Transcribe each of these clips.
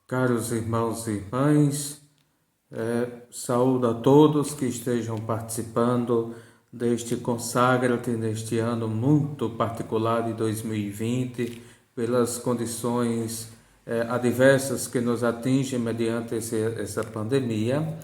Caros irmãos e irmãs, saúdo a todos que estejam participando deste Consagra-te neste ano muito particular de 2020, pelas condições adversas que nos atingem mediante essa pandemia.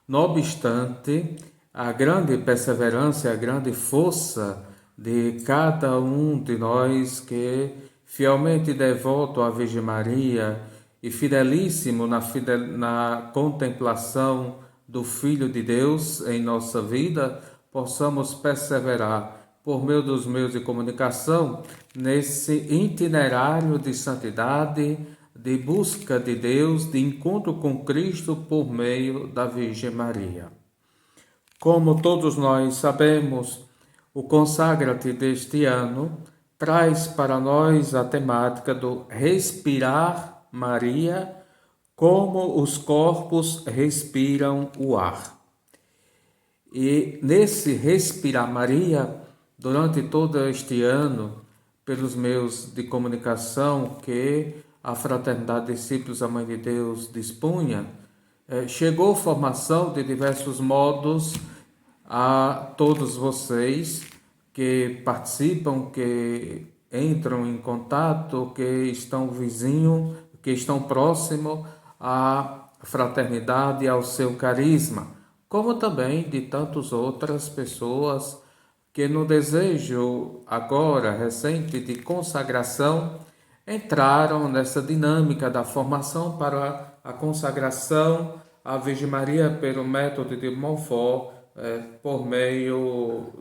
Não obstante, a grande perseverança, a grande força de cada um de nós que fielmente devoto à Virgem Maria e fidelíssimo na contemplação do Filho de Deus em nossa vida, possamos perseverar por meio dos meios de comunicação nesse itinerário de santidade, de busca de Deus, de encontro com Cristo por meio da Virgem Maria. Como todos nós sabemos, o Consagra-te deste ano traz para nós a temática do respirar Maria, como os corpos respiram o ar. E nesse respirar Maria, durante todo este ano, pelos meios de comunicação que a Fraternidade Discípulos da Mãe de Deus dispunha, chegou formação de diversos modos a todos vocês que participam, que entram em contato, que estão vizinhos, que estão próximos à fraternidade e ao seu carisma, como também de tantas outras pessoas que no desejo agora recente de consagração entraram nessa dinâmica da formação para a consagração à Virgem Maria pelo método de Montfort, por meio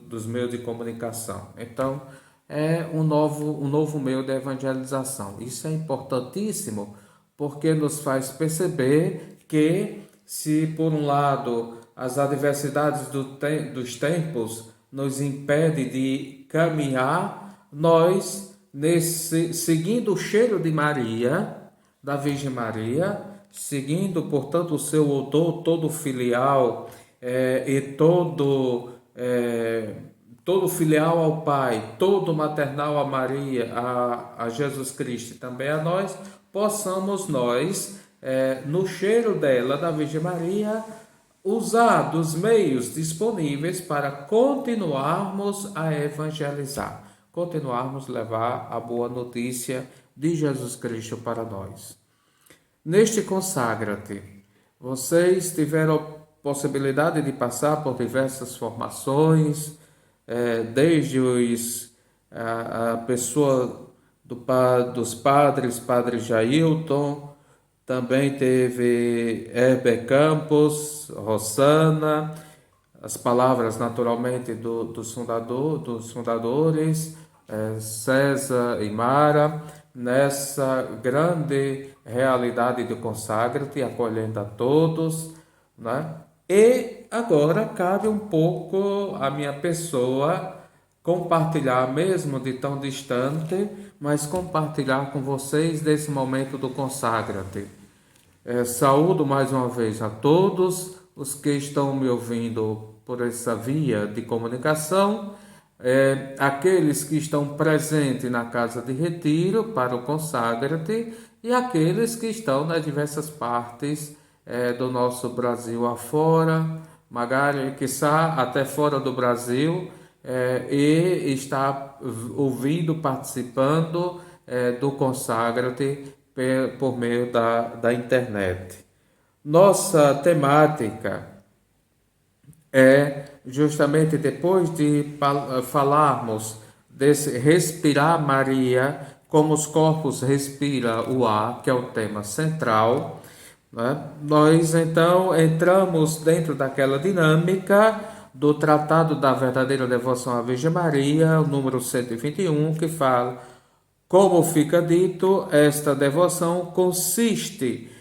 dos meios de comunicação. Então, é um novo meio de evangelização. Isso é importantíssimo porque nos faz perceber que, se por um lado as adversidades dos tempos nos impedem de caminhar, nós, seguindo o cheiro de Maria, da Virgem Maria, seguindo, portanto, o seu odor todo filial e todo filial ao Pai, todo maternal a Maria, a Jesus Cristo e também a nós, possamos nós, no cheiro dela, da Virgem Maria, usar dos meios disponíveis para continuarmos a evangelizar, continuarmos a levar a boa notícia de Jesus Cristo para nós. Neste Consagra-te, vocês tiveram possibilidade de passar por diversas formações, desde a pessoa dos padres, Padre Jailton, também teve Heber Campos, Rosana, as palavras naturalmente dos fundadores, César e Mara, nessa grande realidade de Consagra-te, acolhendo a todos, né? E agora cabe um pouco a minha pessoa compartilhar, mesmo de tão distante, mas compartilhar com vocês desse momento do Consagra-te. Saúdo mais uma vez a todos os que estão me ouvindo por essa via de comunicação, aqueles que estão presentes na casa de retiro para o Consagra-te e aqueles que estão nas diversas partes do nosso Brasil afora, magari, quiçá até fora do Brasil, e está ouvindo, participando do Consagra-te por meio da internet. Nossa temática é justamente depois de falarmos desse respirar Maria, como os corpos respiram o ar, que é o tema central, né? Nós então entramos dentro daquela dinâmica do Tratado da Verdadeira Devoção à Virgem Maria, o número 121, que fala: como fica dito, esta devoção consiste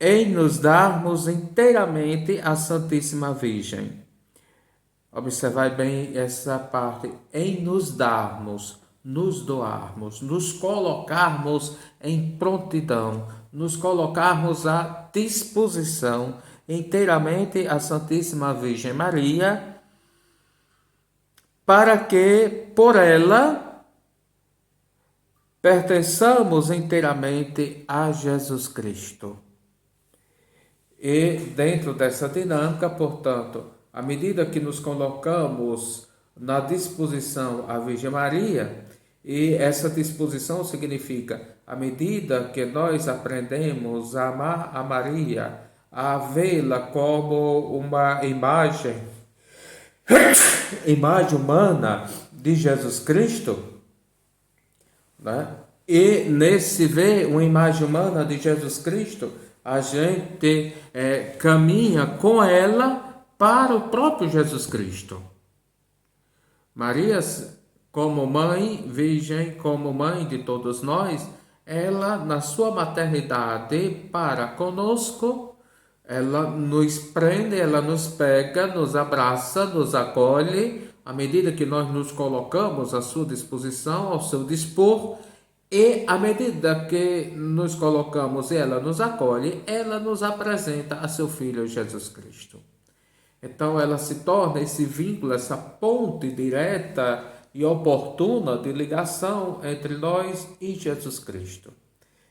em nos darmos inteiramente à Santíssima Virgem. Observai bem essa parte, em nos darmos, nos doarmos, nos colocarmos em prontidão, nos colocarmos à disposição inteiramente à Santíssima Virgem Maria, para que por ela pertençamos inteiramente a Jesus Cristo. E dentro dessa dinâmica, portanto, à medida que nos colocamos na disposição à Virgem Maria, e essa disposição significa, à medida que nós aprendemos a amar a Maria, a vê-la como uma imagem humana de Jesus Cristo, né? E nesse ver uma imagem humana de Jesus Cristo, a gente caminha com ela para o próprio Jesus Cristo. Maria, como mãe, virgem, como mãe de todos nós, ela, na sua maternidade para conosco, ela nos prende, ela nos pega, nos abraça, nos acolhe, à medida que nós nos colocamos à sua disposição, ao seu dispor, e à medida que nos colocamos e ela nos acolhe, ela nos apresenta a seu Filho Jesus Cristo. Então ela se torna esse vínculo, essa ponte direta e oportuna de ligação entre nós e Jesus Cristo.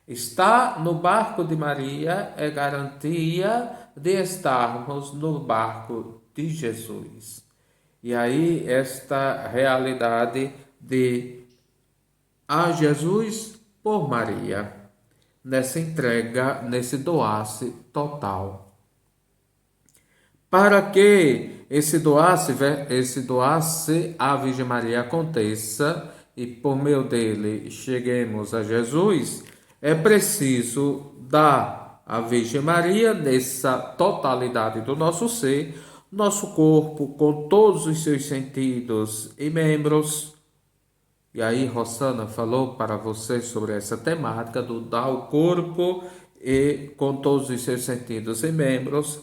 Estar no barco de Maria é garantia de estarmos no barco de Jesus. E aí esta realidade de a Jesus por Maria, nessa entrega, nesse doar-se total. Para que esse doar-se à Virgem Maria aconteça e por meio dele cheguemos a Jesus, é preciso dar à Virgem Maria, nessa totalidade do nosso ser, nosso corpo com todos os seus sentidos e membros. E aí Rosana falou para vocês sobre essa temática do dar o corpo e com todos os seus sentidos e membros.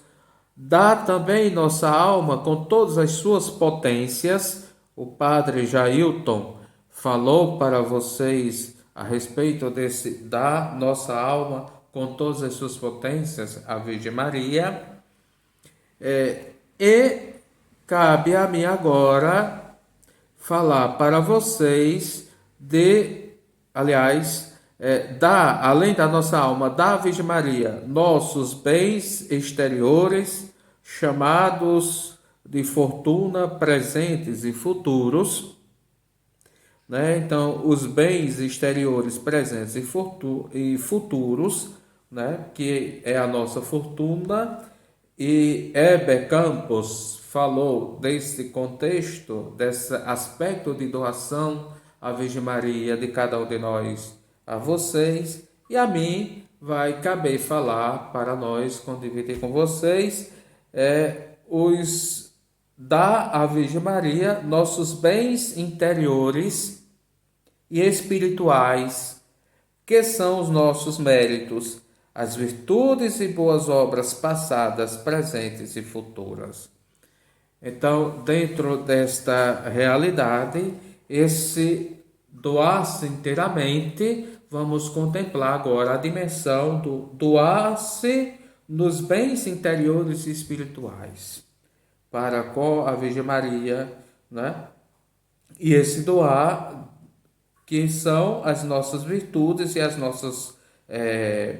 Dá também nossa alma com todas as suas potências. O padre Jailton falou para vocês a respeito desse dar nossa alma com todas as suas potências à Virgem Maria. E cabe a mim agora falar para vocês dar, além da nossa alma, da Virgem Maria, nossos bens exteriores, chamados de fortuna, presentes e futuros, né? Então, os bens exteriores, presentes e futuros, né? Que é a nossa fortuna, e Heber Campos falou desse contexto, desse aspecto de doação à Virgem Maria de cada um de nós a vocês, e a mim vai caber falar para nós, dividir com vocês, dar à Virgem Maria nossos bens interiores e espirituais, que são os nossos méritos, as virtudes e boas obras passadas, presentes e futuras. Então, dentro desta realidade, esse doar-se inteiramente, vamos contemplar agora a dimensão do doar-se nos bens interiores e espirituais, para com a Virgem Maria, né? E esse doar, que são as nossas virtudes e as nossas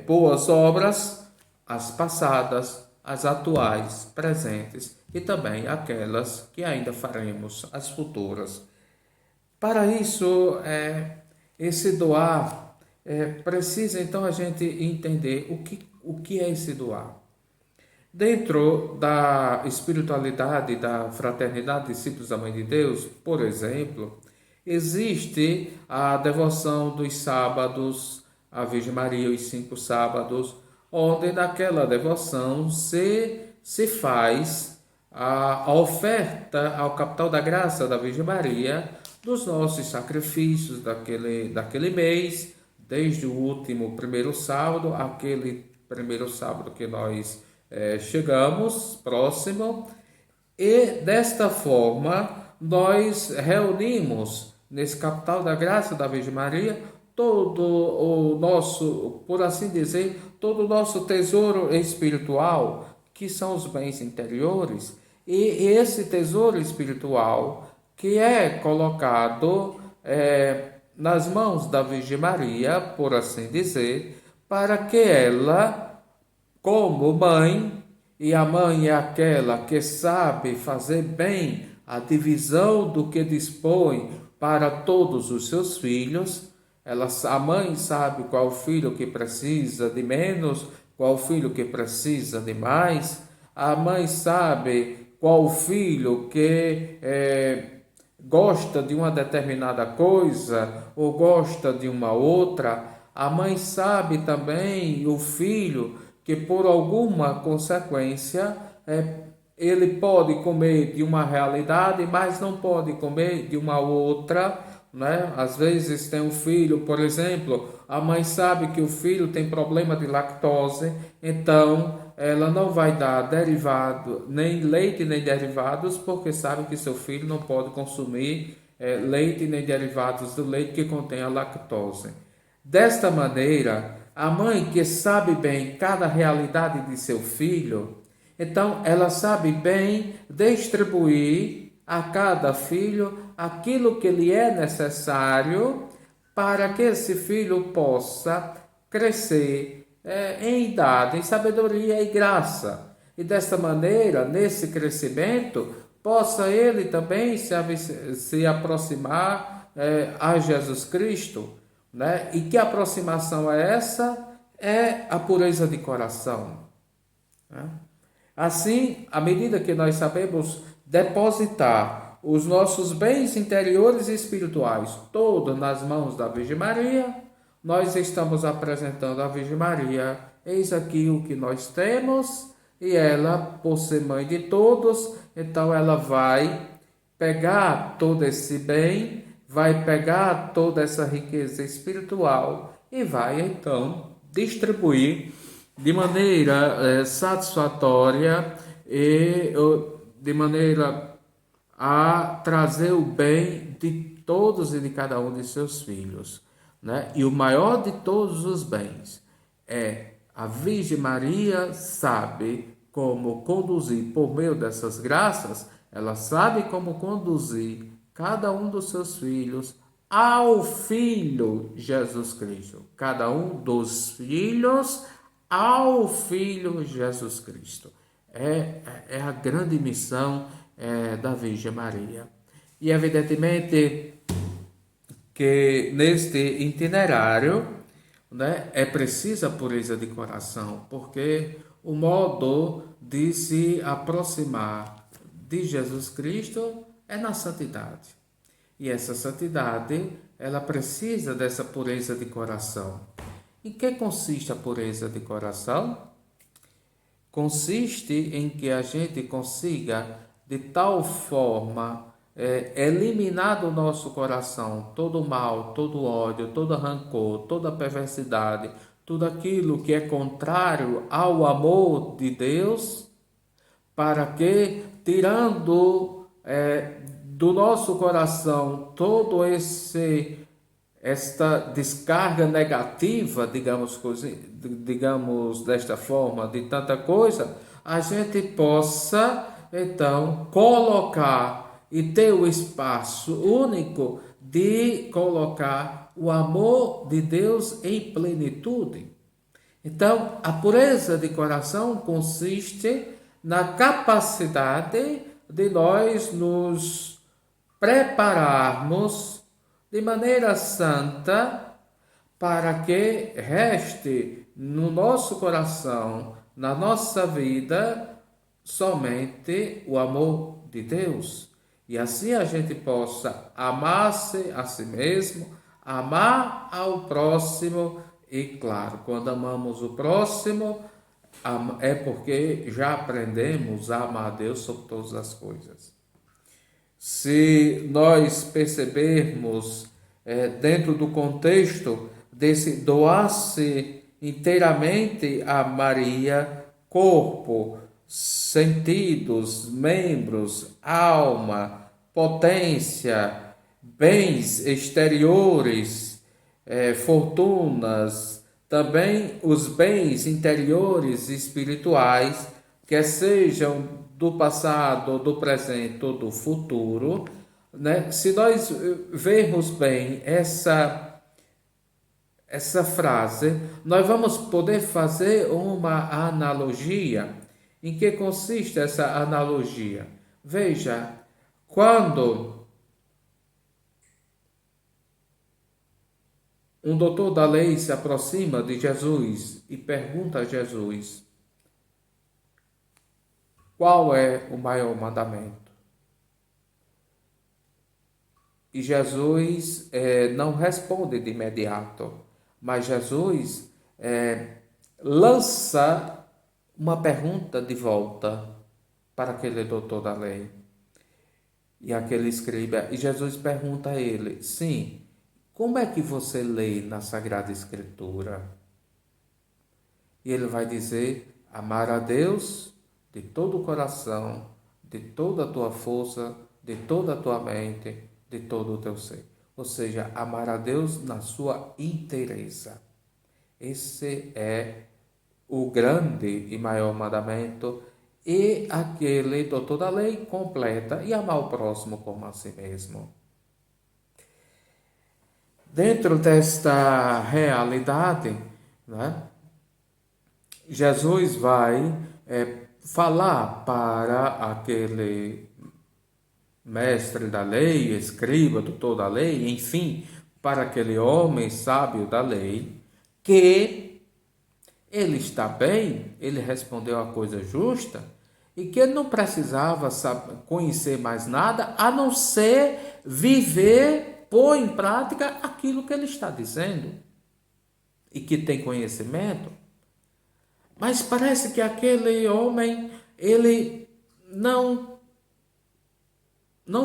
boas obras, as passadas, as atuais, presentes e também aquelas que ainda faremos, as futuras. Para isso, esse doar, precisa então a gente entender o que é esse doar. Dentro da espiritualidade da Fraternidade Discípulos da Mãe de Deus, por exemplo, existe a devoção dos sábados à Virgem Maria, os 5 sábados, onde naquela devoção se faz a oferta ao capital da graça da Virgem Maria dos nossos sacrifícios daquele mês, desde o último primeiro sábado, aquele primeiro sábado que nós chegamos próximo, e desta forma nós reunimos nesse capital da graça da Virgem Maria todo o nosso, por assim dizer, todo o nosso tesouro espiritual, que são os bens interiores, e esse tesouro espiritual que é colocado nas mãos da Virgem Maria, por assim dizer, para que ela, como mãe, e a mãe é aquela que sabe fazer bem a divisão do que dispõe para todos os seus filhos, a mãe sabe qual filho que precisa de menos, qual filho que precisa de mais, a mãe sabe qual filho que gosta de uma determinada coisa ou gosta de uma outra. A mãe sabe também o filho que por alguma consequência ele pode comer de uma realidade, mas não pode comer de uma outra, né? Às vezes tem um filho, por exemplo, a mãe sabe que o filho tem problema de lactose, então ela não vai dar derivado, nem leite nem derivados, porque sabe que seu filho não pode consumir leite nem derivados do leite que contém a lactose. Desta maneira, a mãe que sabe bem cada realidade de seu filho, então ela sabe bem distribuir a cada filho aquilo que lhe é necessário para que esse filho possa crescer em idade, em sabedoria e graça. E desta maneira, nesse crescimento, possa ele também se aproximar a Jesus Cristo, né? E que aproximação é essa? É a pureza de coração, né? Assim, à medida que nós sabemos depositar os nossos bens interiores e espirituais todos nas mãos da Virgem Maria, nós estamos apresentando à Virgem Maria: eis aqui o que nós temos, e ela, por ser mãe de todos, então ela vai pegar todo esse bem, vai pegar toda essa riqueza espiritual e vai então distribuir de maneira satisfatória e de maneira a trazer o bem de todos e de cada um de seus filhos, né? E o maior de todos os bens é a Virgem Maria sabe como conduzir por meio dessas graças, ela sabe como conduzir cada um dos seus filhos ao Filho Jesus Cristo, cada um dos filhos ao Filho Jesus Cristo. É a grande missão da Virgem Maria. E evidentemente que neste itinerário, né, é precisa pureza de coração, porque o modo de se aproximar de Jesus Cristo é na santidade. E essa santidade, ela precisa dessa pureza de coração. Em que consiste a pureza de coração? Consiste em que a gente consiga, de tal forma, eliminar do nosso coração todo o mal, todo o ódio, todo rancor, toda a perversidade, tudo aquilo que é contrário ao amor de Deus, para que, tirando do nosso coração todo esta descarga negativa, digamos desta forma, de tanta coisa, a gente possa então colocar e ter o espaço único de colocar o amor de Deus em plenitude. Então, a pureza de coração consiste na capacidade de nós nos prepararmos de maneira santa para que reste no nosso coração, na nossa vida, somente o amor de Deus. E assim a gente possa amar-se a si mesmo, amar ao próximo. E claro, quando amamos o próximo, é porque já aprendemos a amar a Deus sobre todas as coisas. Se nós percebermos dentro do contexto desse doar-se inteiramente a Maria, corpo, sentidos, membros, alma, potência, bens exteriores, fortunas, também os bens interiores e espirituais, quer sejam do passado, do presente ou do futuro, né? Se nós vermos bem essa frase, nós vamos poder fazer uma analogia. Em que consiste essa analogia? Veja, quando um doutor da lei se aproxima de Jesus e pergunta a Jesus qual é o maior mandamento. E Jesus não responde de imediato, mas Jesus lança uma pergunta de volta para aquele doutor da lei. E aquele escriba, e Jesus pergunta a ele, sim, como é que você lê na Sagrada Escritura? E ele vai dizer, amar a Deus de todo o coração, de toda a tua força, de toda a tua mente, de todo o teu ser. Ou seja, amar a Deus na sua inteireza. Esse é o grande e maior mandamento, e aquele doutor da lei completa, e amar o próximo como a si mesmo. Dentro desta realidade, né, Jesus vai falar para aquele mestre da lei, escriba, doutor da lei, enfim, para aquele homem sábio da lei, que ele está bem, ele respondeu a coisa justa, e que ele não precisava conhecer mais nada, a não ser viver, pôr em prática aquilo que ele está dizendo, e que tem conhecimento. Mas parece que aquele homem, ele não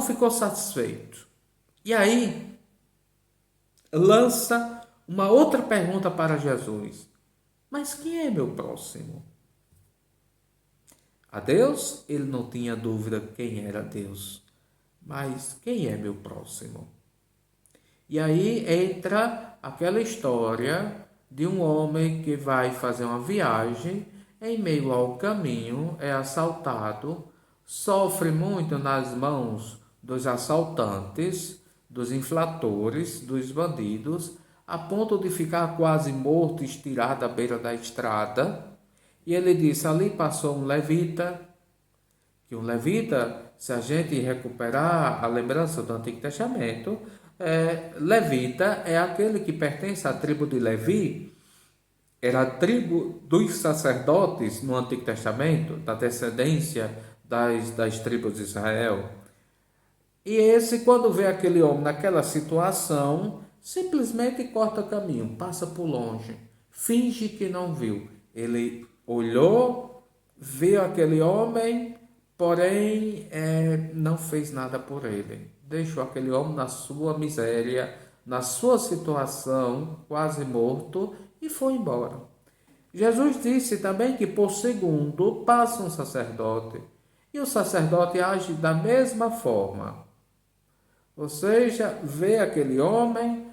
ficou satisfeito. E aí, lança uma outra pergunta para Jesus. Mas quem é meu próximo? A Deus, ele não tinha dúvida quem era Deus. Mas quem é meu próximo? E aí entra aquela história de um homem que vai fazer uma viagem, em meio ao caminho é assaltado, sofre muito nas mãos dos assaltantes, dos inflatores, dos bandidos, a ponto de ficar quase morto, estirado à beira da estrada. E ele disse, ali passou um levita, que um levita, se a gente recuperar a lembrança do Antigo Testamento, levita é aquele que pertence à tribo de Levi, era a tribo dos sacerdotes no Antigo Testamento, da descendência das tribos de Israel. E esse, quando vê aquele homem naquela situação, simplesmente corta caminho, passa por longe, finge que não viu. Ele olhou, viu aquele homem, porém não fez nada por ele. Deixou aquele homem na sua miséria, na sua situação, quase morto, e foi embora. Jesus disse também que por segundo passa um sacerdote, e o sacerdote age da mesma forma. Ou seja, vê aquele homem,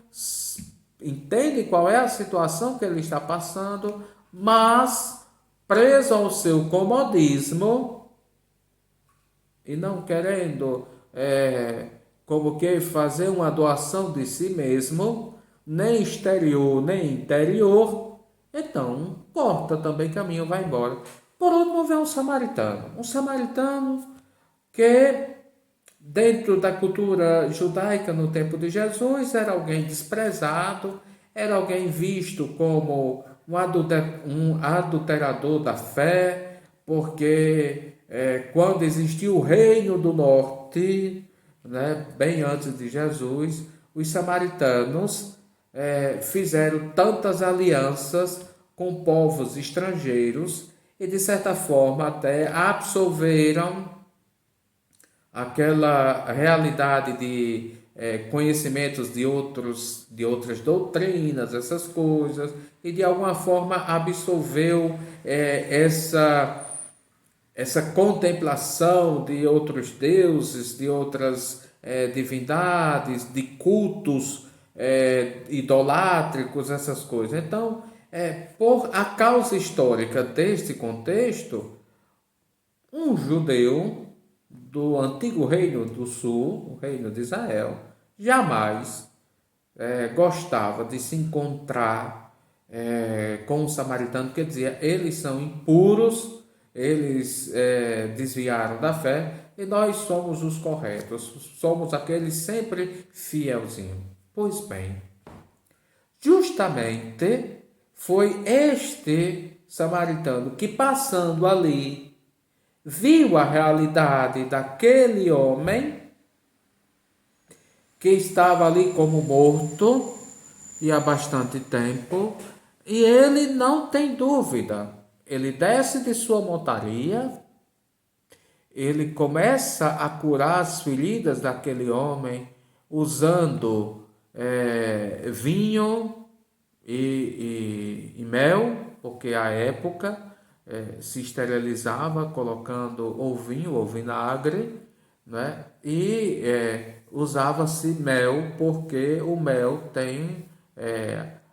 entende qual é a situação que ele está passando, mas preso ao seu comodismo e não querendo como que fazer uma doação de si mesmo, nem exterior nem interior, então corta também caminho, vai embora. Por último vem um samaritano que dentro da cultura judaica no tempo de Jesus era alguém desprezado, era alguém visto como um adulterador da fé, porque quando existiu o reino do norte, né, bem antes de Jesus, os samaritanos fizeram tantas alianças com povos estrangeiros e de certa forma até absolveram aquela realidade de conhecimentos de outras doutrinas, essas coisas, e de alguma forma absolveu essa contemplação de outros deuses, de outras divindades, de cultos idolátricos, essas coisas. Então, por a causa histórica deste contexto, um judeu do antigo reino do sul, o reino de Israel, jamais gostava de se encontrar com o samaritano, que dizia, eles são impuros, eles desviaram da fé, e nós somos os corretos, somos aqueles sempre fielzinhos. Pois bem, justamente foi este samaritano que, passando ali, viu a realidade daquele homem que estava ali como morto e há bastante tempo, e ele não tem dúvida. Ele desce de sua montaria, ele começa a curar as feridas daquele homem usando vinho e mel, porque à época se esterilizava colocando ou vinho ou vinagre, né? E usava-se mel, porque o mel tem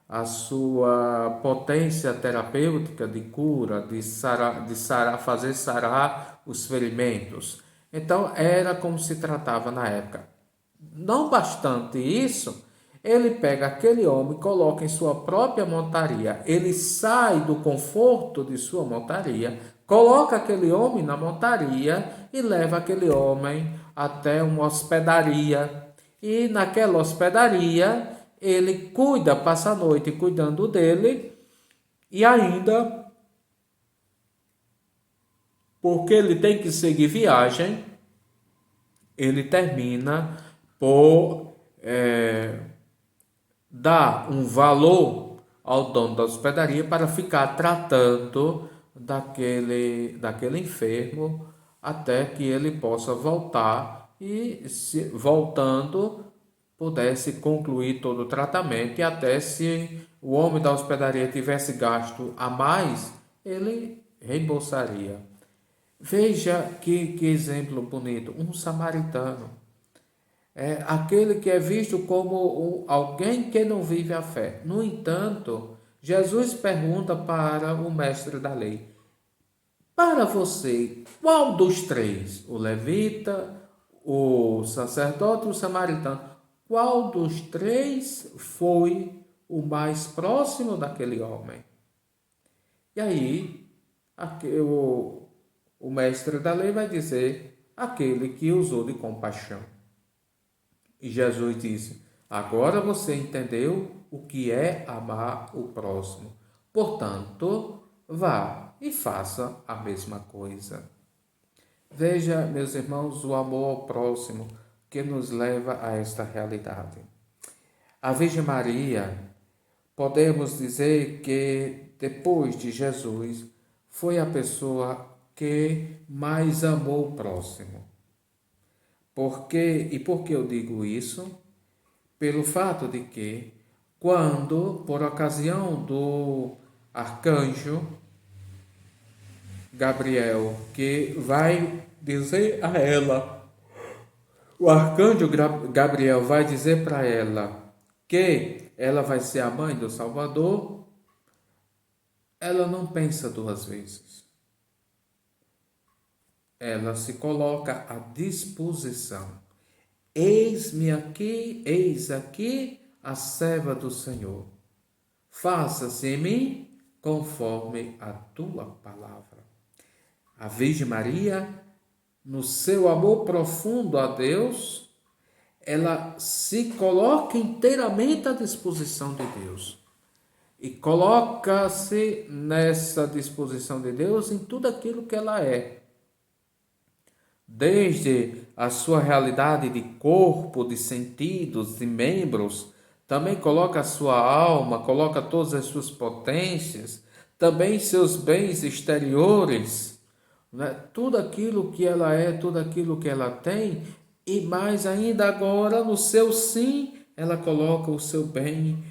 a sua potência terapêutica de cura, de sarar, fazer sarar os ferimentos. Então era como se tratava na época. Não bastante isso, ele pega aquele homem, coloca em sua própria montaria, ele sai do conforto de sua montaria, coloca aquele homem na montaria e leva aquele homem até uma hospedaria. E naquela hospedaria, ele cuida, passa a noite cuidando dele, e ainda, porque ele tem que seguir viagem, ele termina por dar um valor ao dono da hospedaria para ficar tratando daquele enfermo até que ele possa voltar e, voltando, pudesse concluir todo o tratamento, e até se o homem da hospedaria tivesse gasto a mais, ele reembolsaria. Veja que exemplo bonito, um samaritano. É aquele que é visto como alguém que não vive a fé. No entanto, Jesus pergunta para o mestre da lei: para você, qual dos três, o levita, o sacerdote e o samaritano, qual dos três foi o mais próximo daquele homem? E aí, o mestre da lei vai dizer: aquele que usou de compaixão. E Jesus disse: agora você entendeu o que é amar o próximo. Portanto, vá e faça a mesma coisa. Veja, meus irmãos, o amor ao próximo que nos leva a esta realidade. A Virgem Maria, podemos dizer que depois de Jesus, foi a pessoa que mais amou o próximo. Por que eu digo isso? Pelo fato de que, quando, por ocasião do arcanjo Gabriel, que vai dizer a ela, o arcanjo Gabriel vai dizer para ela que ela vai ser a mãe do Salvador, ela não pensa duas vezes. Ela se coloca à disposição. Eis-me aqui, eis aqui a serva do Senhor. Faça-se em mim conforme a tua palavra. A Virgem Maria, no seu amor profundo a Deus, ela se coloca inteiramente à disposição de Deus. E coloca-se nessa disposição de Deus em tudo aquilo que ela é. Desde a sua realidade de corpo, de sentidos, de membros, também coloca a sua alma, coloca todas as suas potências, também seus bens exteriores, né? Tudo aquilo que ela é, tudo aquilo que ela tem, e mais ainda agora no seu sim, ela coloca o seu bem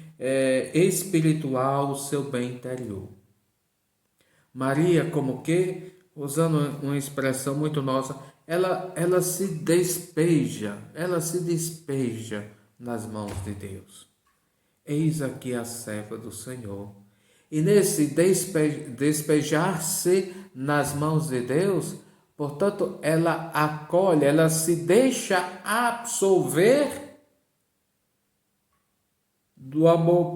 espiritual, o seu bem interior. Maria, como que, usando uma expressão muito nossa, ela se despeja nas mãos de Deus. Eis aqui a serva do Senhor. E nesse despejar-se nas mãos de Deus, Portanto, ela acolhe, ela se deixa absorver do amor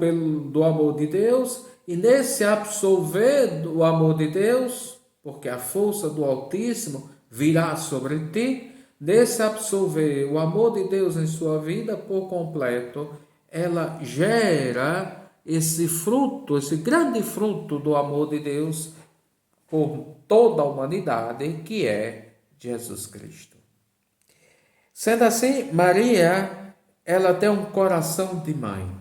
de Deus, e nesse absorver do amor de Deus, porque a força do Altíssimo virá sobre ti, nesse absorver o amor de Deus em sua vida por completo, ela gera esse fruto, esse grande fruto do amor de Deus por toda a humanidade, que é Jesus Cristo. Sendo assim, Maria, ela tem um coração de mãe,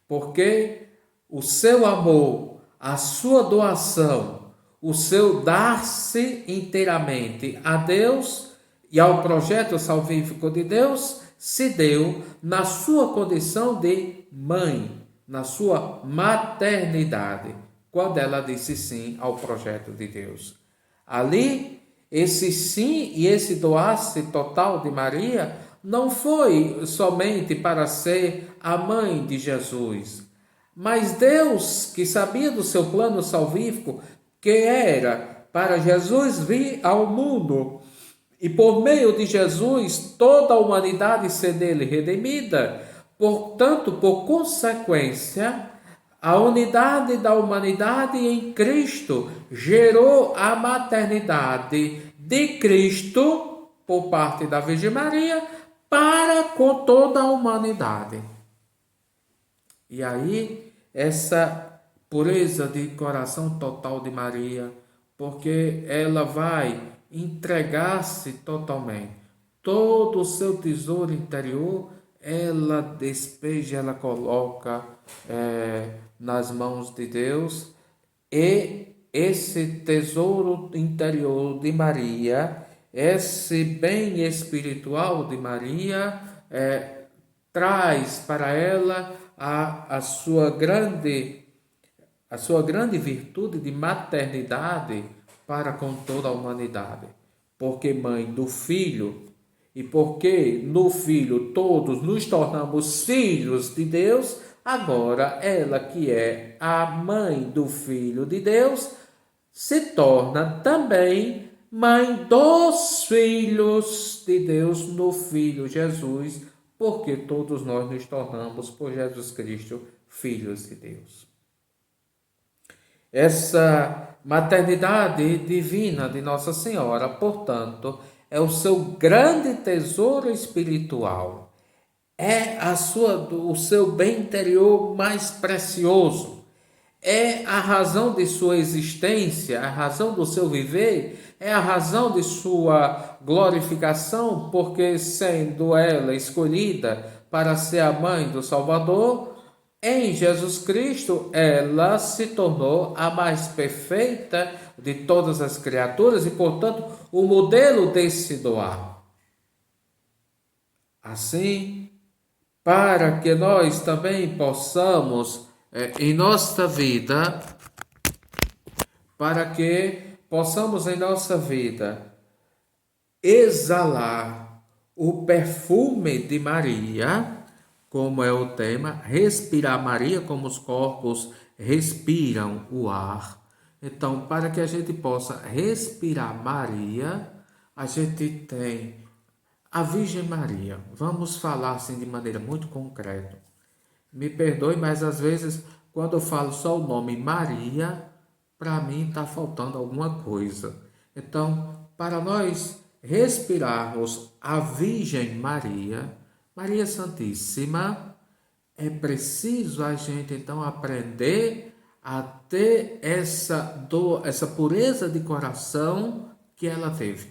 porque o seu amor, a sua doação, o seu dar-se inteiramente a Deus e ao projeto salvífico de Deus se deu na sua condição de mãe, na sua maternidade, quando ela disse sim ao projeto de Deus. Ali, esse sim e esse doar-se total de Maria não foi somente para ser a mãe de Jesus, mas Deus, que sabia do seu plano salvífico, que era para Jesus vir ao mundo e por meio de Jesus toda a humanidade ser dele redimida, portanto, por consequência, a unidade da humanidade em Cristo gerou a maternidade de Cristo por parte da Virgem Maria para com toda a humanidade. E aí, essa pureza de coração total de Maria, porque ela vai entregar-se totalmente. Todo o seu tesouro interior, ela despeja, ela coloca nas mãos de Deus, e esse tesouro interior de Maria, esse bem espiritual de Maria, traz para ela a sua grande virtude de maternidade para com toda a humanidade. Porque mãe do Filho, e porque no Filho todos nos tornamos filhos de Deus, agora ela, que é a mãe do Filho de Deus, se torna também mãe dos filhos de Deus no Filho Jesus, porque todos nós nos tornamos, por Jesus Cristo, filhos de Deus. Essa maternidade divina de Nossa Senhora, portanto, é o seu grande tesouro espiritual, é o seu bem interior mais precioso, é a razão de sua existência, a razão do seu viver, é a razão de sua glorificação, porque sendo ela escolhida para ser a mãe do Salvador, em Jesus Cristo ela se tornou a mais perfeita de todas as criaturas e, portanto, o modelo desse doar. Assim, para que nós também possamos, em nossa vida, exalar o perfume de Maria, como é o tema, respirar Maria como os corpos respiram o ar. Então, para que a gente possa respirar Maria, a gente tem a Virgem Maria. Vamos falar assim de maneira muito concreta. Me perdoe, mas às vezes, quando eu falo só o nome Maria, para mim está faltando alguma coisa. Então, para nós respirarmos a Virgem Maria, Maria Santíssima, é preciso a gente então aprender a ter essa pureza de coração que ela teve.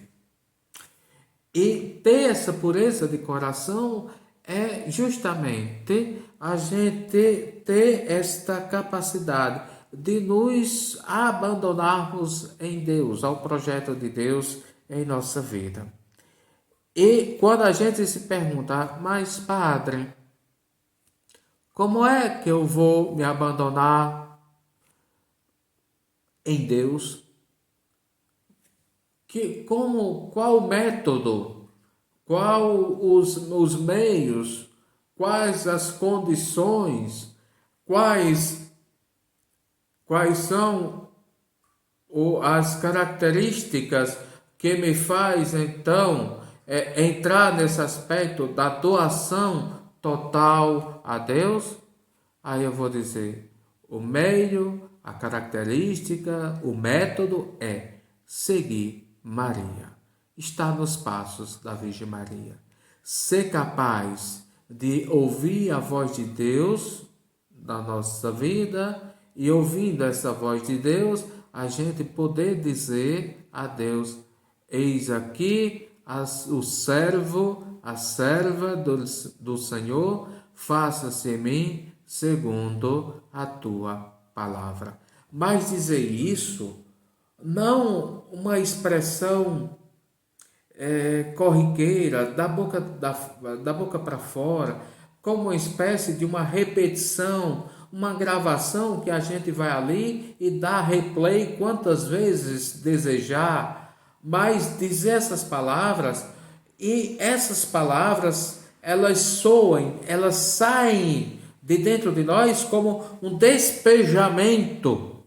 E ter essa pureza de coração é justamente a gente ter esta capacidade de nos abandonarmos em Deus, ao projeto de Deus em nossa vida. E quando a gente se pergunta, mas Padre, como é que eu vou me abandonar em Deus? Qual o método, qual os meios, quais as condições, quais são as características que me faz então entrar nesse aspecto da doação total a Deus, aí eu vou dizer, o meio, a característica, o método é seguir Maria. Estar nos passos da Virgem Maria. Ser capaz de ouvir a voz de Deus na nossa vida e ouvindo essa voz de Deus, a gente poder dizer a Deus, eis aqui o servo, a serva do Senhor, faça-se em mim segundo a tua palavra. Mas dizer isso, não uma expressão corriqueira, da boca para fora, como uma espécie de uma repetição, uma gravação que a gente vai ali e dá replay quantas vezes desejar, mas dizer essas palavras, e essas palavras, elas soem, elas saem de dentro de nós como um despejamento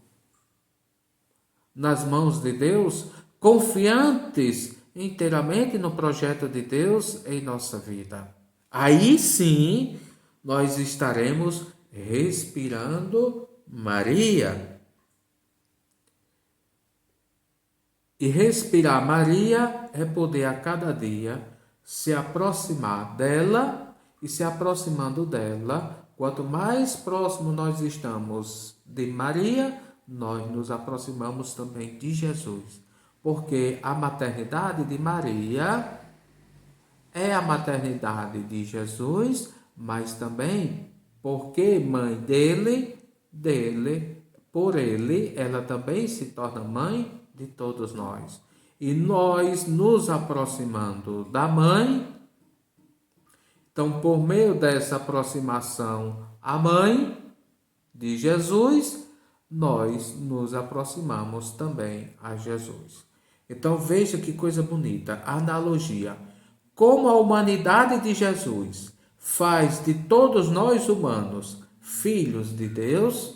nas mãos de Deus, confiantes inteiramente no projeto de Deus em nossa vida. Aí sim, nós estaremos respirando Maria. E respirar Maria é poder a cada dia se aproximar dela, e se aproximando dela, quanto mais próximo nós estamos de Maria, nós nos aproximamos também de Jesus. Porque a maternidade de Maria é a maternidade de Jesus, mas também porque mãe dele, por ele, ela também se torna mãe de todos nós. E nós nos aproximando da mãe, então por meio dessa aproximação à mãe de Jesus, nós nos aproximamos também a Jesus. Então veja que coisa bonita, a analogia. Como a humanidade de Jesus faz de todos nós humanos filhos de Deus,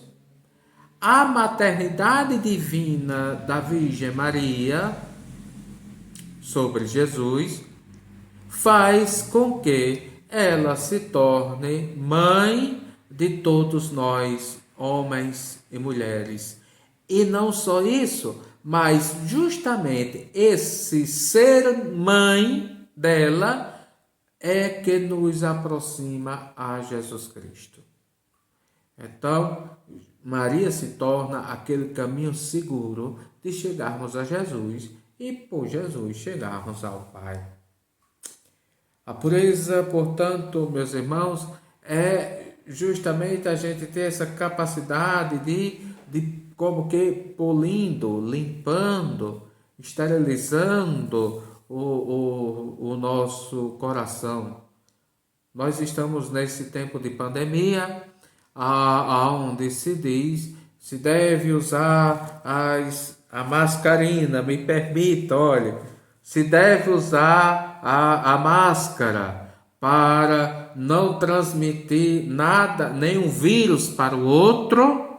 a maternidade divina da Virgem Maria sobre Jesus faz com que ela se torne mãe de todos nós, homens e mulheres. E não só isso, mas justamente esse ser mãe dela é que nos aproxima a Jesus Cristo. Então, Maria se torna aquele caminho seguro de chegarmos a Jesus e por Jesus chegarmos ao Pai. A pureza, portanto, meus irmãos, é justamente a gente ter essa capacidade de como que polindo, limpando, esterilizando o nosso coração. Nós estamos nesse tempo de pandemia, onde se diz, se deve usar a mascarina, me permita, olha, se deve usar a máscara para não transmitir nada, nenhum vírus para o outro,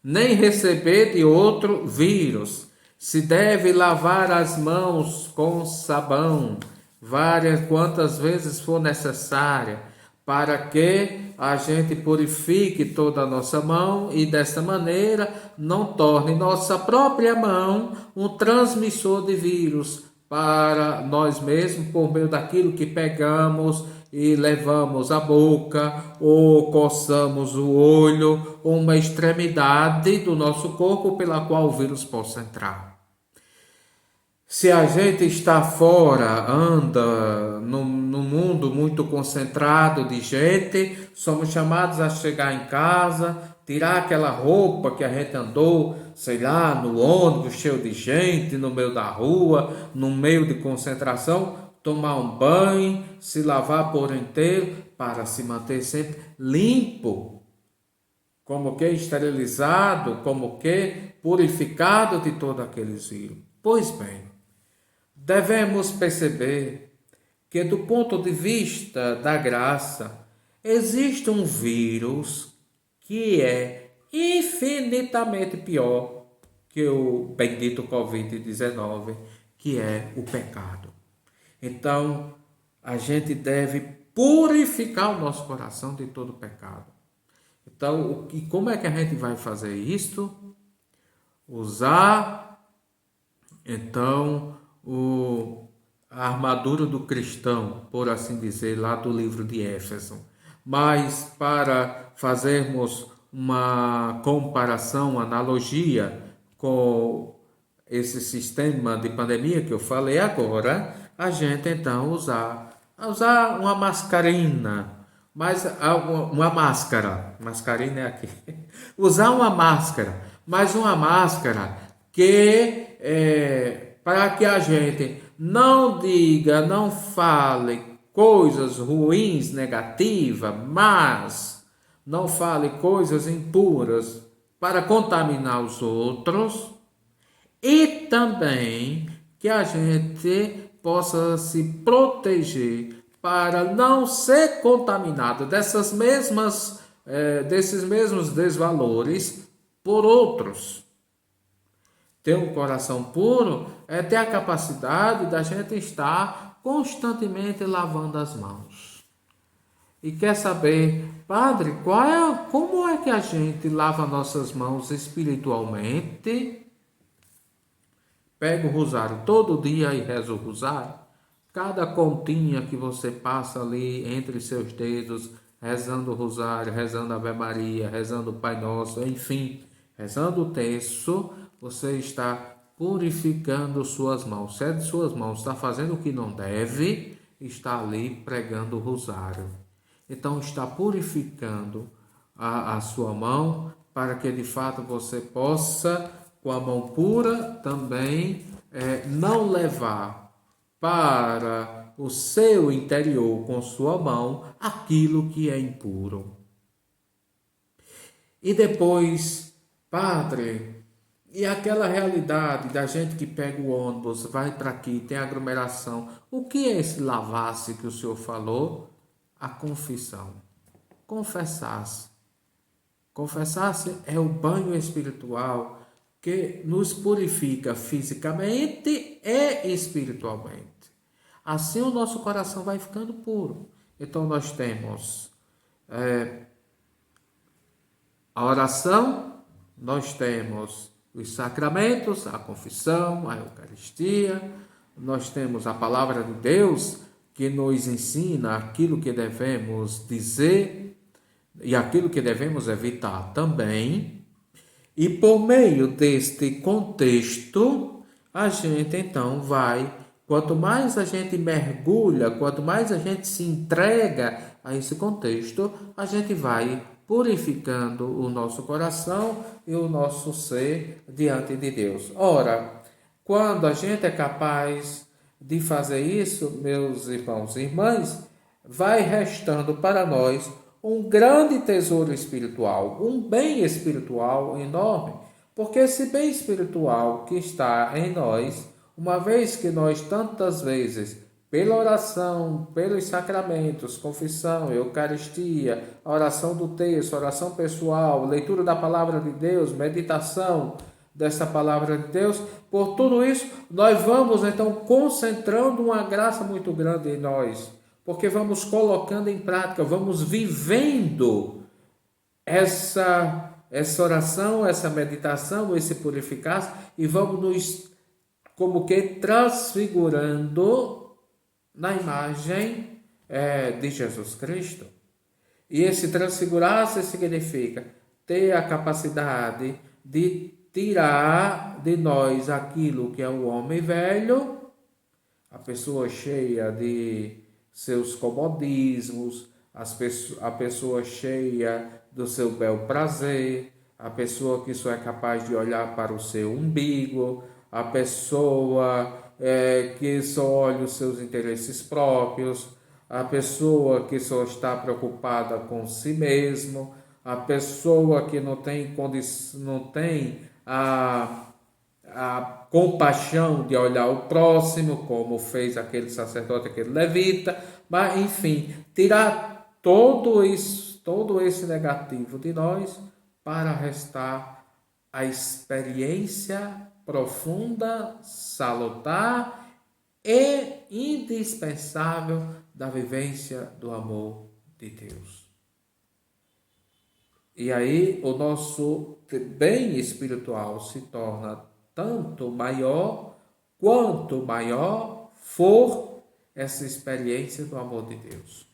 nem receber de outro vírus. Se deve lavar as mãos com sabão, quantas vezes for necessária, para que a gente purifique toda a nossa mão e dessa maneira não torne nossa própria mão um transmissor de vírus para nós mesmos por meio daquilo que pegamos e levamos à boca, ou coçamos o olho, ou uma extremidade do nosso corpo pela qual o vírus possa entrar. Se a gente está fora, anda no mundo muito concentrado de gente, somos chamados a chegar em casa, tirar aquela roupa que a gente andou, sei lá, no ônibus cheio de gente, no meio da rua, no meio de concentração, tomar um banho, se lavar por inteiro, para se manter sempre limpo, como que esterilizado, como que purificado de todo aquele vírus. Pois bem, devemos perceber que do ponto de vista da graça, existe um vírus que é infinitamente pior que o bendito Covid-19, que é o pecado. Então, a gente deve purificar o nosso coração de todo pecado. Então, e como é que a gente vai fazer isto? Usar, então, a armadura do cristão, por assim dizer, lá do livro de Éfeso. Mas para fazermos uma comparação, uma analogia com esse sistema de pandemia que eu falei agora, a gente então usar uma mascarina, mas uma máscara, mascarina é aqui, usar uma máscara, mas uma máscara que para que a gente não diga, não fale coisas ruins, negativas, mas não fale coisas impuras para contaminar os outros, e também que a gente possa se proteger para não ser contaminado desses mesmos desvalores por outros. Ter um coração puro é ter a capacidade da gente estar constantemente lavando as mãos. E quer saber, Padre, como é que a gente lava nossas mãos espiritualmente? Pega o rosário todo dia e reza o rosário. Cada continha que você passa ali entre seus dedos, rezando o rosário, rezando a Ave Maria, rezando o Pai Nosso, enfim, rezando o terço, você está purificando suas mãos. Se é de suas mãos está fazendo o que não deve, está ali pregando o rosário. Então está purificando a sua mão para que de fato você possa, com a mão pura, também não levar para o seu interior com sua mão aquilo que é impuro. E depois, Padre, e aquela realidade da gente que pega o ônibus, vai para aqui, tem aglomeração. O que é esse lavar-se que o senhor falou? A confissão. Confessar-se. Confessar-se é o banho espiritual que nos purifica fisicamente e espiritualmente. Assim o nosso coração vai ficando puro. Então nós temos a oração, nós temos os sacramentos, a confissão, a Eucaristia, nós temos a palavra de Deus que nos ensina aquilo que devemos dizer e aquilo que devemos evitar também. E por meio deste contexto, a gente então vai, quanto mais a gente mergulha, quanto mais a gente se entrega a esse contexto, a gente vai purificando o nosso coração e o nosso ser diante de Deus. Ora, quando a gente é capaz de fazer isso, meus irmãos e irmãs, vai restando para nós um grande tesouro espiritual, um bem espiritual enorme, porque esse bem espiritual que está em nós, uma vez que nós tantas vezes, pela oração, pelos sacramentos, confissão, Eucaristia, a oração do texto, oração pessoal, leitura da palavra de Deus, meditação dessa palavra de Deus, por tudo isso, nós vamos então concentrando uma graça muito grande em nós, porque vamos colocando em prática, vamos vivendo essa oração, essa meditação, esse purificar, e vamos nos, como que, transfigurando na imagem de Jesus Cristo. E esse transfigurar-se significa ter a capacidade de tirar de nós aquilo que é o homem velho, a pessoa cheia de seus comodismos, a pessoa cheia do seu bel prazer, a pessoa que só é capaz de olhar para o seu umbigo, a pessoa que só olha os seus interesses próprios, a pessoa que só está preocupada com si mesmo, a pessoa que não tem a compaixão de olhar o próximo, como fez aquele sacerdote, aquele levita, mas enfim, tirar todo esse negativo de nós para restar a experiência profunda, salutar e indispensável da vivência do amor de Deus. E aí o nosso bem espiritual se torna tanto maior quanto maior for essa experiência do amor de Deus.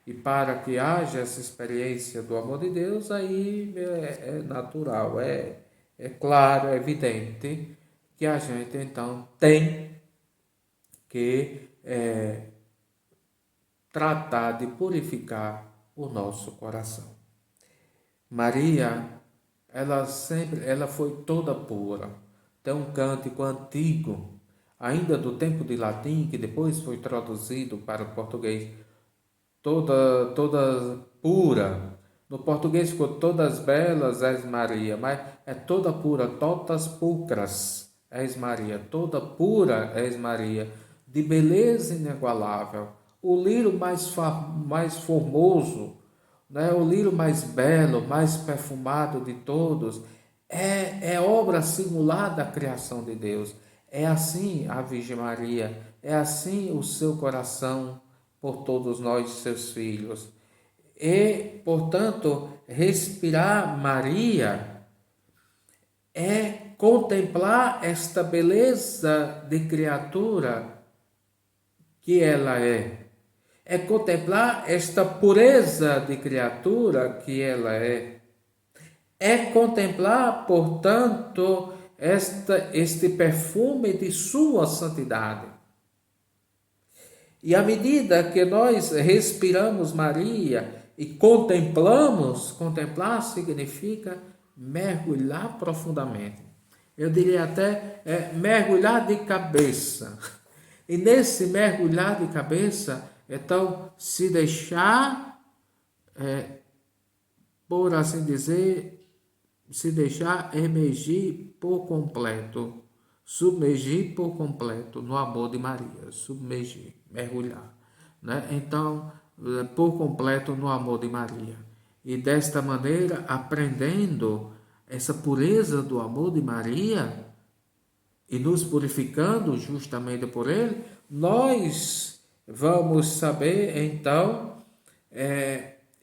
E para que haja essa experiência do amor de Deus, aí é natural, é claro, é evidente que a gente então tem que tratar de purificar o nosso coração. Maria, ela foi toda pura. Tem um cântico antigo, ainda do tempo de latim, que depois foi traduzido para o português, toda pura. No português ficou todas belas és Maria, mas é toda pura, todas pulcras és Maria, toda pura és Maria, de beleza inigualável, o lírio mais formoso, né? O lírio mais belo, mais perfumado de todos, é obra singular da criação de Deus. É assim a Virgem Maria, é assim o seu coração por todos nós, seus filhos. E, portanto, respirar Maria é contemplar esta beleza de criatura que ela é. É contemplar esta pureza de criatura que ela é. É contemplar, portanto, este perfume de sua santidade. E à medida que nós respiramos Maria e contemplar significa mergulhar profundamente. Eu diria até mergulhar de cabeça. E nesse mergulhar de cabeça, então, se deixar, por assim dizer, se deixar emergir por completo, submergir por completo no amor de Maria, submergir, mergulhar, né? Então, por completo no amor de Maria. E desta maneira, aprendendo essa pureza do amor de Maria e nos purificando justamente por ele, nós vamos saber então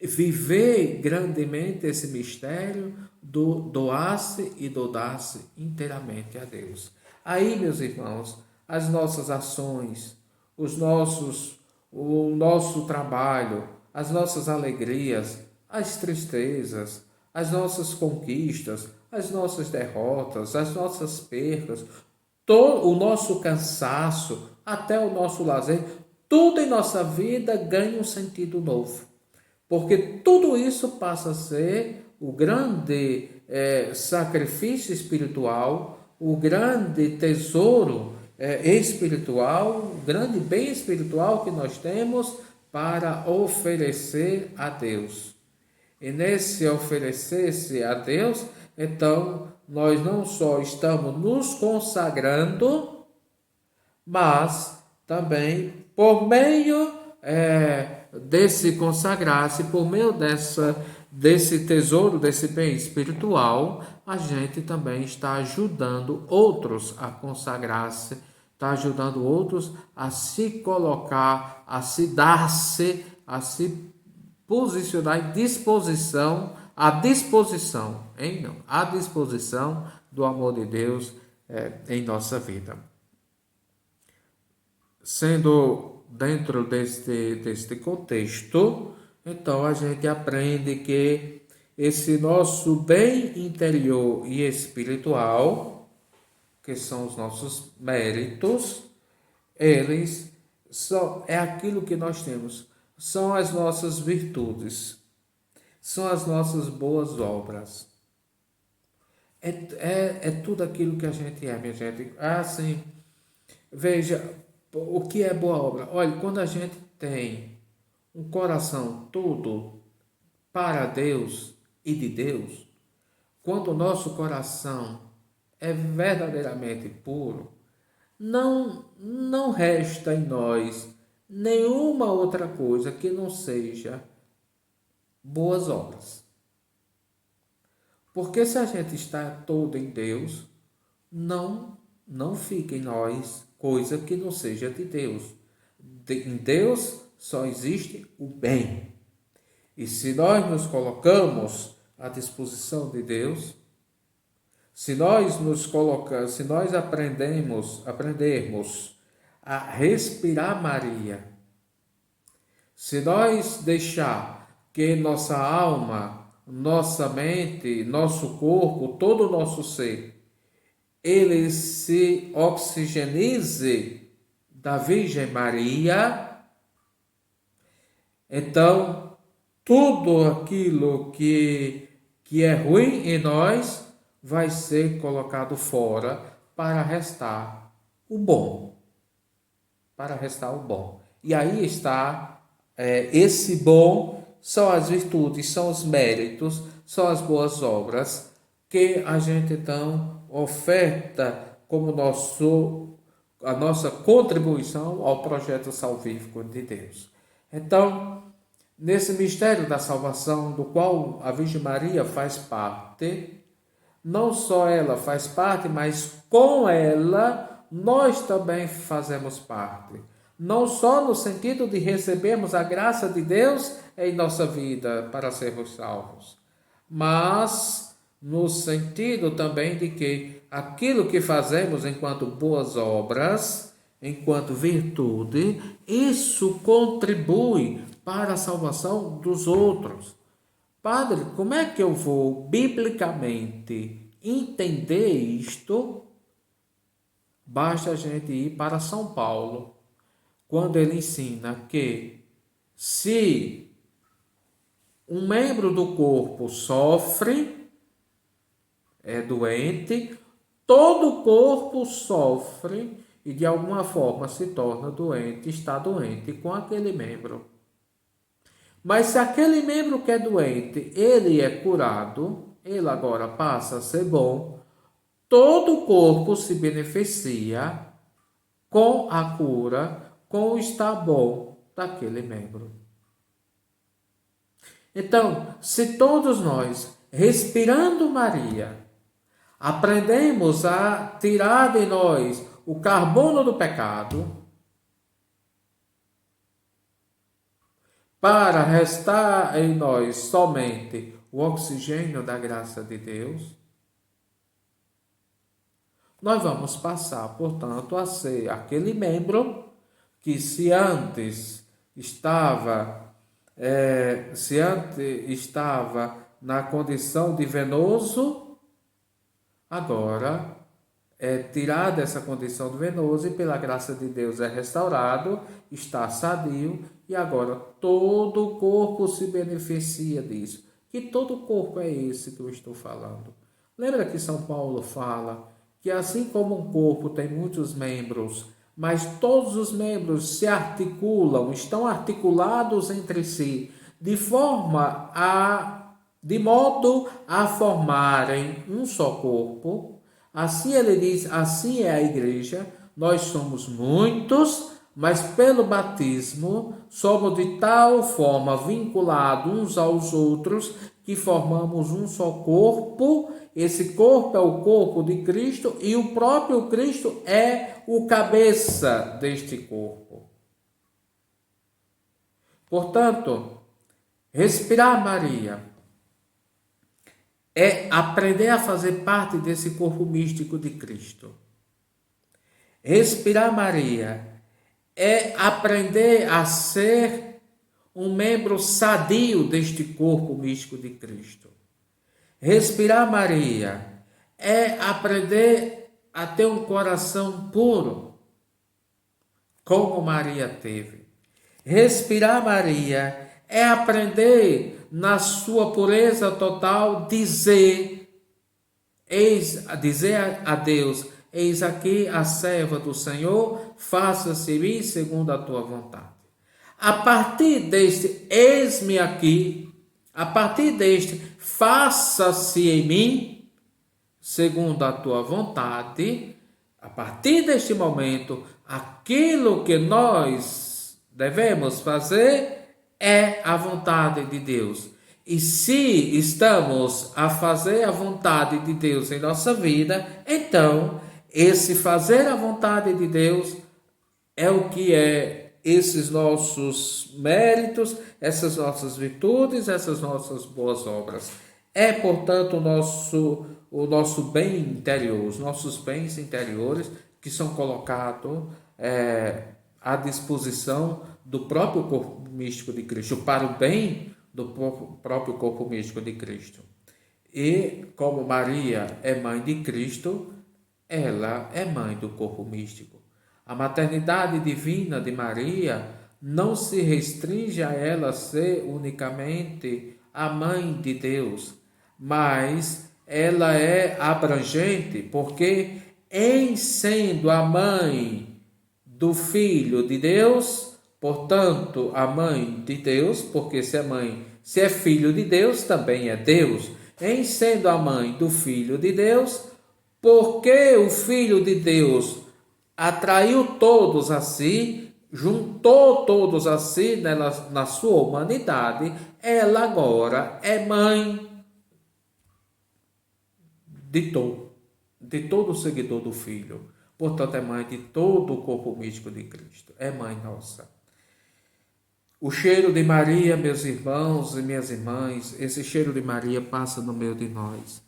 viver grandemente esse mistério do doar-se e dar-se inteiramente a Deus. Aí, meus irmãos, as nossas ações, o nosso trabalho, as nossas alegrias, as tristezas, as nossas conquistas, as nossas derrotas, as nossas percas, todo o nosso cansaço, até o nosso lazer, tudo em nossa vida ganha um sentido novo. Porque tudo isso passa a ser o grande sacrifício espiritual, o grande tesouro espiritual, o grande bem espiritual que nós temos para oferecer a Deus. E nesse oferecer-se a Deus, então, nós não só estamos nos consagrando, mas também por meio desse consagrar-se, por meio desse tesouro, desse bem espiritual, a gente também está ajudando outros a consagrar-se, está ajudando outros a se colocar, a se dar-se, a se posicionar à disposição do amor de Deus em nossa vida. Sendo dentro deste contexto, então a gente aprende que esse nosso bem interior e espiritual, que são os nossos méritos, eles é aquilo que nós temos, são as nossas virtudes, são as nossas boas obras. É tudo aquilo que a gente é, minha gente. Assim, veja, o que é boa obra? Olha, quando a gente tem um coração todo para Deus e de Deus, quando o nosso coração é verdadeiramente puro, não resta em nós nenhuma outra coisa que não seja boas obras. Porque se a gente está todo em Deus, não fica em nós coisa que não seja de Deus. Em Deus só existe o bem. E se nós nos colocamos à disposição de Deus, se nós aprendermos a respirar Maria, se nós deixar que nossa alma, nossa mente, nosso corpo, todo o nosso ser, ele se oxigenize da Virgem Maria, então tudo aquilo que é ruim em nós vai ser colocado fora para restar o bom. Para restar o bom. E aí está esse bom, são as virtudes, são os méritos, são as boas obras que a gente então oferta como a nossa contribuição ao projeto salvífico de Deus. Então, nesse mistério da salvação, do qual a Virgem Maria faz parte, não só ela faz parte, mas com ela nós também fazemos parte. Não só no sentido de recebermos a graça de Deus em nossa vida para sermos salvos, mas no sentido também de que aquilo que fazemos enquanto boas obras, enquanto virtude, isso contribui para a salvação dos outros. Padre, como é que eu vou biblicamente entender isto? Basta a gente ir para São Paulo, quando ele ensina que se um membro do corpo sofre, é doente, todo o corpo sofre e de alguma forma se torna doente, está doente com aquele membro. Mas se aquele membro que é doente, ele é curado, ele agora passa a ser bom, todo o corpo se beneficia com a cura, com o estar bom daquele membro. Então, se todos nós, respirando Maria, aprendemos a tirar de nós o carbono do pecado, para restar em nós somente o oxigênio da graça de Deus, nós vamos passar, portanto, a ser aquele membro que se antes estava na condição de venoso, agora é tirado dessa condição de venoso e pela graça de Deus é restaurado, está sadio e agora todo o corpo se beneficia disso. Que todo o corpo é esse que eu estou falando? Lembra que São Paulo fala que assim como um corpo tem muitos membros, mas todos os membros se articulam, estão articulados entre si, de modo a formarem um só corpo. Assim ele diz, assim é a igreja, nós somos muitos, mas pelo batismo somos de tal forma vinculados uns aos outros que formamos um só corpo. Esse corpo é o corpo de Cristo e o próprio Cristo é o cabeça deste corpo. Portanto, respirar Maria é aprender a fazer parte desse corpo místico de Cristo. Respirar Maria é aprender a ser um membro sadio deste corpo místico de Cristo. Respirar Maria é aprender a ter um coração puro, como Maria teve. Respirar Maria é aprender na sua pureza total dizer a Deus: eis aqui a serva do Senhor, faça-se em mim segundo a tua vontade. A partir deste eis-me aqui, a partir deste faça-se em mim segundo a tua vontade, a partir deste momento, aquilo que nós devemos fazer é a vontade de Deus. E se estamos a fazer a vontade de Deus em nossa vida, então esse fazer a vontade de Deus é o que é esses nossos méritos, essas nossas virtudes, essas nossas boas obras. É, portanto, o nosso bem interior, os nossos bens interiores que são colocados à disposição do próprio corpo místico de Cristo, para o bem do próprio corpo místico de Cristo. E como Maria é mãe de Cristo, ela é mãe do corpo místico. A maternidade divina de Maria não se restringe a ela ser unicamente a mãe de Deus, mas ela é abrangente, porque em sendo a mãe do Filho de Deus, portanto, a mãe de Deus, porque se é filho de Deus, também é Deus. Em sendo a mãe do Filho de Deus, porque o Filho de Deus atraiu todos a si, juntou todos a si na sua humanidade, ela agora é mãe de todo seguidor do Filho. Portanto, é mãe de todo o corpo místico de Cristo. É mãe nossa. O cheiro de Maria, meus irmãos e minhas irmãs, esse cheiro de Maria passa no meio de nós.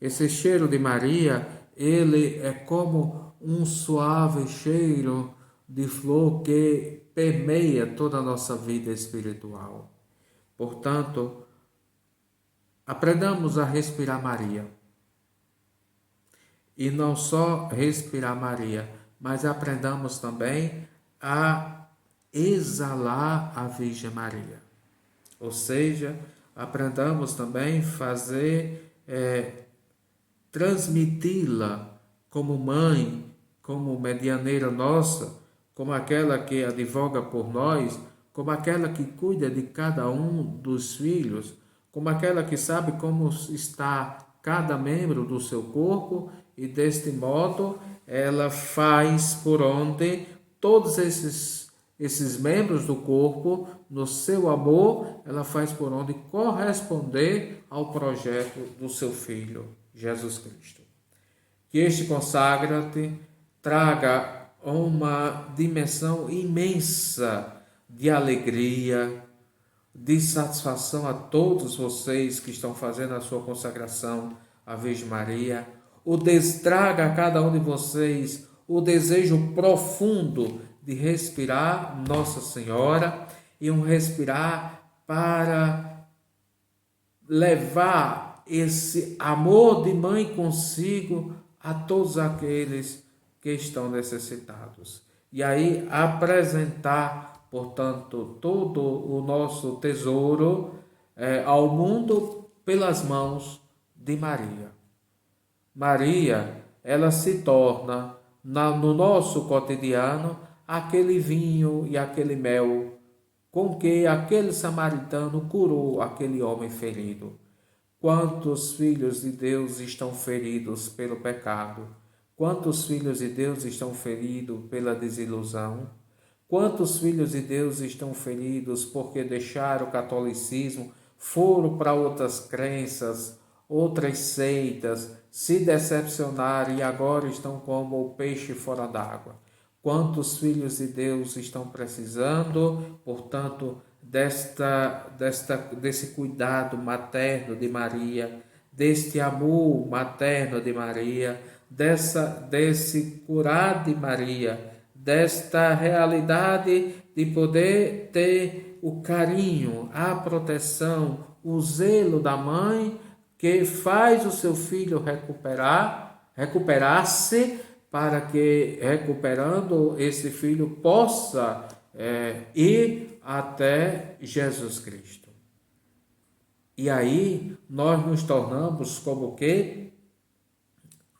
Esse cheiro de Maria, ele é como um suave cheiro de flor que permeia toda a nossa vida espiritual. Portanto, aprendamos a respirar Maria. E não só respirar Maria, mas aprendamos também a exalar a Virgem Maria. Ou seja, aprendamos também transmiti-la como mãe, como medianeira nossa, como aquela que advoga por nós, como aquela que cuida de cada um dos filhos, como aquela que sabe como está cada membro do seu corpo, e deste modo ela faz por onde todos esses membros do corpo, no seu amor, ela faz por onde corresponder ao projeto do seu Filho, Jesus Cristo. Que este consagra-te traga uma dimensão imensa de alegria, de satisfação a todos vocês que estão fazendo a sua consagração à Virgem Maria. Traga a cada um de vocês o desejo profundo de respirar Nossa Senhora e um respirar para levar esse amor de mãe consigo a todos aqueles que estão necessitados. E aí apresentar, portanto, todo o nosso tesouro ao mundo pelas mãos de Maria. Maria, ela se torna, no nosso cotidiano, aquele vinho e aquele mel com que aquele samaritano curou aquele homem ferido. Quantos filhos de Deus estão feridos pelo pecado? Quantos filhos de Deus estão feridos pela desilusão? Quantos filhos de Deus estão feridos porque deixaram o catolicismo, foram para outras crenças, outras seitas, se decepcionaram e agora estão como o peixe fora d'água? Quantos filhos de Deus estão precisando, portanto, desse cuidado materno de Maria, deste amor materno de Maria, desse curar de Maria, desta realidade de poder ter o carinho, a proteção, o zelo da mãe que faz o seu filho recuperar-se, para que, recuperando, esse filho possa ir até Jesus Cristo. E aí nós nos tornamos como que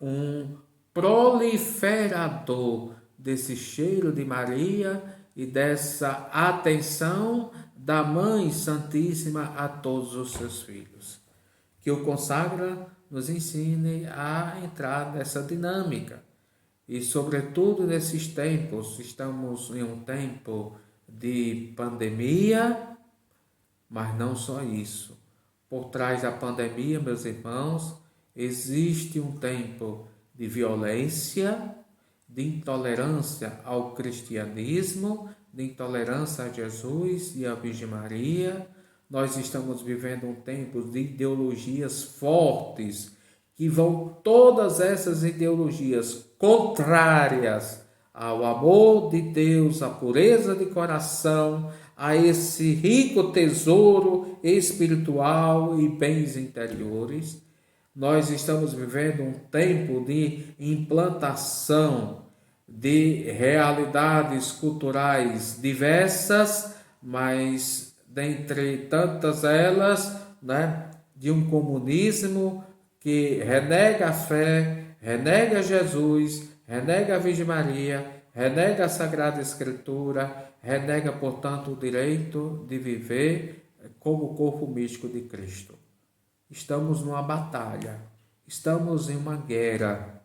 um proliferador desse cheiro de Maria e dessa atenção da Mãe Santíssima a todos os seus filhos. Que o consagra nos ensine a entrar nessa dinâmica. E, sobretudo, nesses tempos, estamos em um tempo de pandemia, mas não só isso. por trás da pandemia, meus irmãos, existe um tempo de violência, de intolerância ao cristianismo, de intolerância a Jesus e a Virgem Maria. Nós estamos vivendo um tempo de ideologias fortes, que vão todas essas ideologias contrárias ao amor de Deus, à pureza de coração, a esse rico tesouro espiritual e bens interiores. Nós estamos vivendo um tempo de implantação de realidades culturais diversas, mas dentre tantas elas, de um comunismo que renega a fé, renega Jesus, renega a Virgem Maria, renega a Sagrada Escritura, renega, portanto, o direito de viver como o corpo místico de Cristo. Estamos numa batalha, estamos em uma guerra,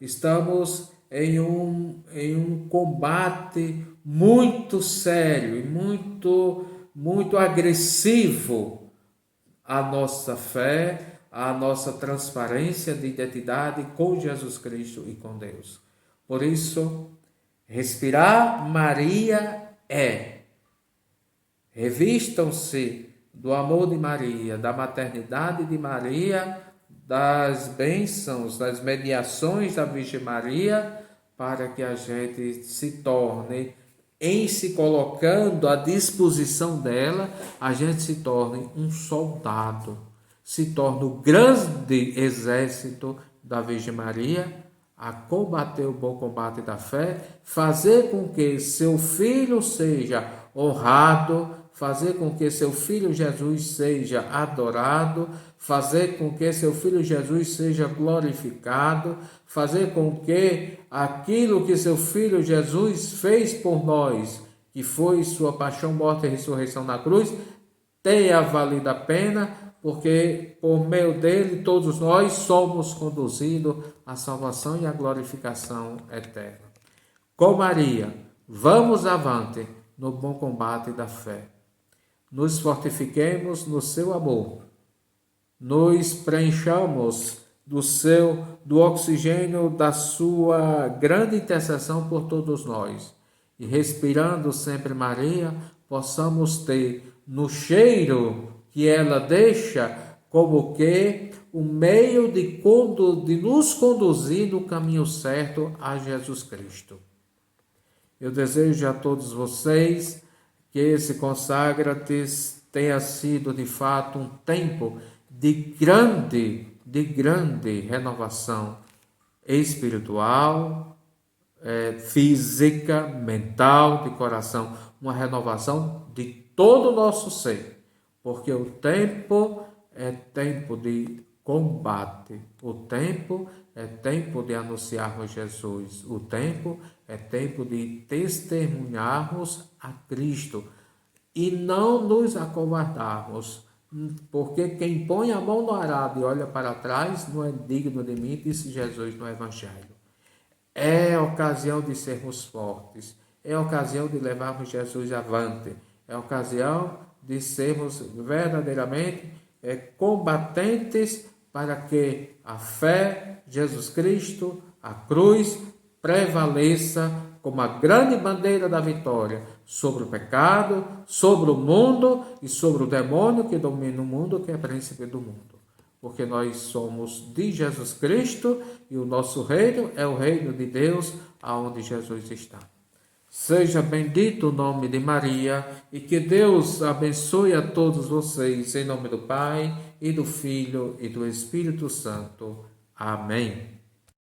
estamos em um combate muito sério e muito agressivo à nossa fé, à nossa transparência de identidade com Jesus Cristo e com Deus. Por isso, respirar Maria revistam-se do amor de Maria, da maternidade de Maria, das bênçãos, das mediações da Virgem Maria, para que a gente se torne, em se colocando à disposição dela, a gente se torne um soldado, se torne o grande exército da Virgem Maria, a combater o bom combate da fé, fazer com que seu filho seja honrado, fazer com que seu filho Jesus seja adorado, fazer com que seu filho Jesus seja glorificado, fazer com que aquilo que seu filho Jesus fez por nós, que foi sua paixão, morte e ressurreição na cruz, tenha valido a pena, porque por meio dele todos nós somos conduzidos à salvação e à glorificação eterna. Com Maria, vamos avante no bom combate da fé. Nos fortifiquemos no seu amor, nos preenchamos do oxigênio da sua grande intercessão por todos nós, e respirando sempre Maria, possamos ter no cheiro que ela deixa como que o meio de nos conduzir no caminho certo a Jesus Cristo. Eu desejo a todos vocês que esse Consagra-te tenha sido de fato um tempo de grande renovação espiritual, física, mental, de coração, uma renovação de todo o nosso ser, porque o tempo é tempo de combate, o tempo é tempo de anunciarmos Jesus, o tempo é tempo de testemunharmos a Cristo e não nos acovardarmos, porque quem põe a mão no arado e olha para trás não é digno de mim, disse Jesus no Evangelho. É ocasião de sermos fortes, é ocasião de levarmos Jesus avante, é ocasião de sermos verdadeiramente combatentes para que a fé, Jesus Cristo, a cruz, prevaleça como a grande bandeira da vitória sobre o pecado, sobre o mundo e sobre o demônio que domina o mundo, que é príncipe do mundo. Porque nós somos de Jesus Cristo e o nosso reino é o reino de Deus, aonde Jesus está. Seja bendito o nome de Maria e que Deus abençoe a todos vocês, em nome do Pai, e do Filho, e do Espírito Santo. Amém.